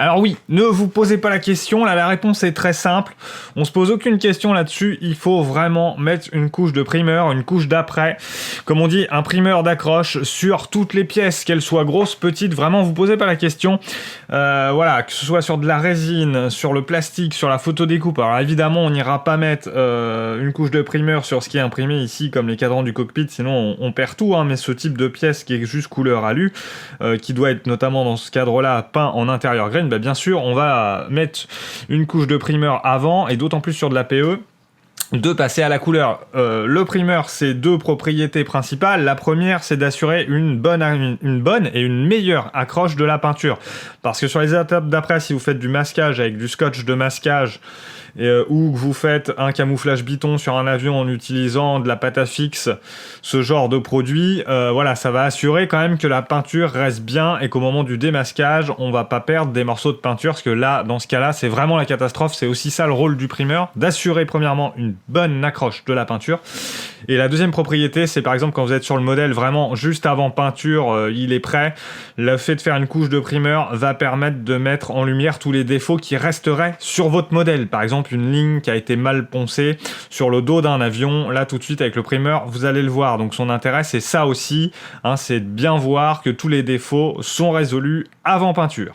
Alors oui, ne vous posez pas la question, là la réponse est très simple, on se pose aucune question là-dessus, il faut vraiment mettre une couche de primeur, une couche d'après, comme on dit, un primeur d'accroche sur toutes les pièces, qu'elles soient grosses, petites, vraiment vous posez pas la question, voilà, que ce soit sur de la résine, sur le plastique, sur la photodécoupe, alors évidemment on n'ira pas mettre une couche de primeur sur ce qui est imprimé ici, comme les cadrans du cockpit, sinon on perd tout, hein, mais ce type de pièce qui est juste couleur alu, qui doit être notamment dans ce cadre-là peint en intérieur grain, bien sûr, on va mettre une couche de primeur avant, et d'autant plus sur de la PE, de passer à la couleur. Le primeur, c'est deux propriétés principales. La première, c'est d'assurer une bonne et une meilleure accroche de la peinture. Parce que sur les étapes d'après, si vous faites du masquage avec du scotch de masquage, ou que vous faites un camouflage biton sur un avion en utilisant de la pâte à fixe, ce genre de produit, voilà, ça va assurer quand même que la peinture reste bien et qu'au moment du démasquage, on va pas perdre des morceaux de peinture, parce que là, dans ce cas-là, c'est vraiment la catastrophe. C'est aussi ça le rôle du primeur, d'assurer premièrement une bonne accroche de la peinture. Et la deuxième propriété, c'est par exemple quand vous êtes sur le modèle vraiment juste avant peinture, il est prêt, le fait de faire une couche de primeur va permettre de mettre en lumière tous les défauts qui resteraient sur votre modèle. Par exemple, une ligne qui a été mal poncée sur le dos d'un avion, là tout de suite avec le primeur, vous allez le voir. Donc son intérêt, c'est ça aussi, hein, c'est de bien voir que tous les défauts sont résolus avant peinture.